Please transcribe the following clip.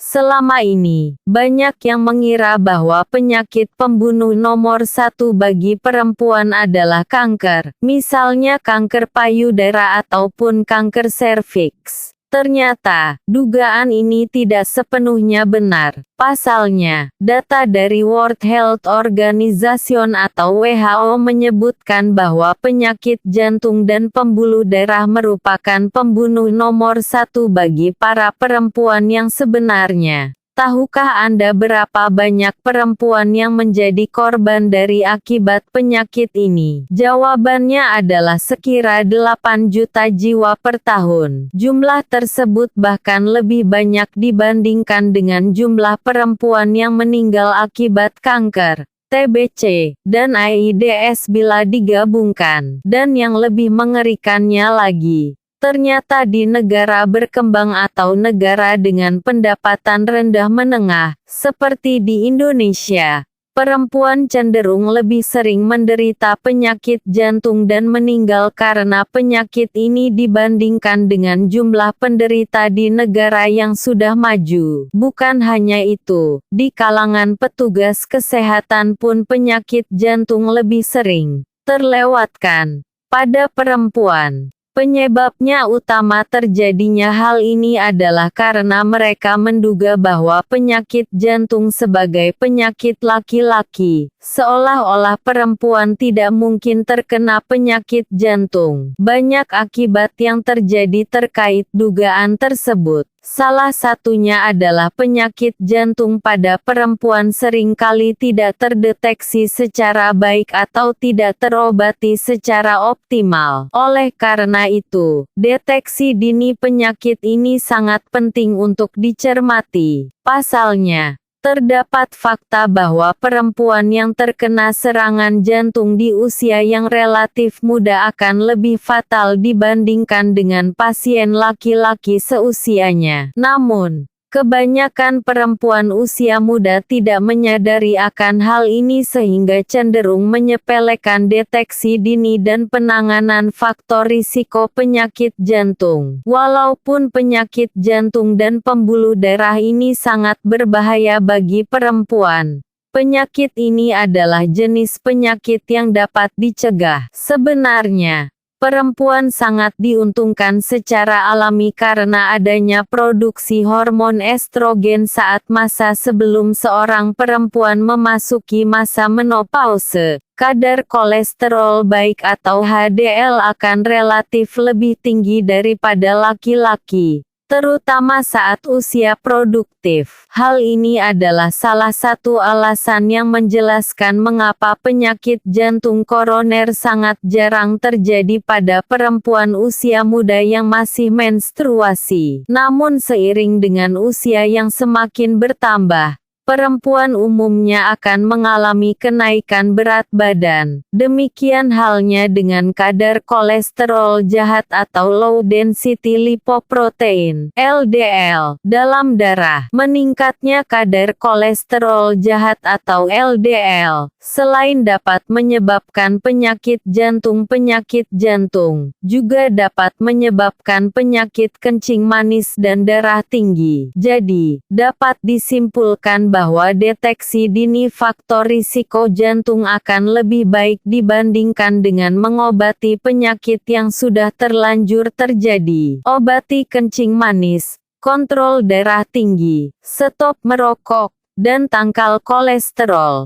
Selama ini, banyak yang mengira bahwa penyakit pembunuh nomor satu bagi perempuan adalah kanker, misalnya kanker payudara ataupun kanker serviks. Ternyata, dugaan ini tidak sepenuhnya benar. Pasalnya, data dari World Health Organization atau WHO menyebutkan bahwa penyakit jantung dan pembuluh darah merupakan pembunuh nomor satu bagi para perempuan yang sebenarnya. Tahukah Anda berapa banyak perempuan yang menjadi korban dari akibat penyakit ini? Jawabannya adalah sekira 8 juta jiwa per tahun. Jumlah tersebut bahkan lebih banyak dibandingkan dengan jumlah perempuan yang meninggal akibat kanker, TBC, dan AIDS bila digabungkan. Dan yang lebih mengerikannya lagi, ternyata di negara berkembang atau negara dengan pendapatan rendah menengah, seperti di Indonesia, perempuan cenderung lebih sering menderita penyakit jantung dan meninggal karena penyakit ini dibandingkan dengan jumlah penderita di negara yang sudah maju. Bukan hanya itu, di kalangan petugas kesehatan pun penyakit jantung lebih sering terlewatkan pada perempuan. Penyebabnya utama terjadinya hal ini adalah karena mereka menduga bahwa penyakit jantung sebagai penyakit laki-laki, seolah-olah perempuan tidak mungkin terkena penyakit jantung. Banyak akibat yang terjadi terkait dugaan tersebut. Salah satunya adalah penyakit jantung pada perempuan seringkali tidak terdeteksi secara baik atau tidak terobati secara optimal. Oleh karena itu, deteksi dini penyakit ini sangat penting untuk dicermati. Pasalnya, terdapat fakta bahwa perempuan yang terkena serangan jantung di usia yang relatif muda akan lebih fatal dibandingkan dengan pasien laki-laki seusianya. Namun, kebanyakan perempuan usia muda tidak menyadari akan hal ini sehingga cenderung menyepelekan deteksi dini dan penanganan faktor risiko penyakit jantung. Walaupun penyakit jantung dan pembuluh darah ini sangat berbahaya bagi perempuan, penyakit ini adalah jenis penyakit yang dapat dicegah. Sebenarnya, perempuan sangat diuntungkan secara alami karena adanya produksi hormon estrogen saat masa sebelum seorang perempuan memasuki masa menopause. Kadar kolesterol baik atau HDL akan relatif lebih tinggi daripada laki-laki, terutama saat usia produktif. Hal ini adalah salah satu alasan yang menjelaskan mengapa penyakit jantung koroner sangat jarang terjadi pada perempuan usia muda yang masih menstruasi. Namun seiring dengan usia yang semakin bertambah, perempuan umumnya akan mengalami kenaikan berat badan. Demikian halnya dengan kadar kolesterol jahat atau low density lipoprotein (LDL) dalam darah. Meningkatnya kadar kolesterol jahat atau LDL, selain dapat menyebabkan penyakit jantung, juga dapat menyebabkan penyakit kencing manis dan darah tinggi. Jadi, dapat disimpulkan bahwa deteksi dini faktor risiko jantung akan lebih baik dibandingkan dengan mengobati penyakit yang sudah terlanjur terjadi. Obati kencing manis, kontrol darah tinggi, stop merokok, dan tangkal kolesterol.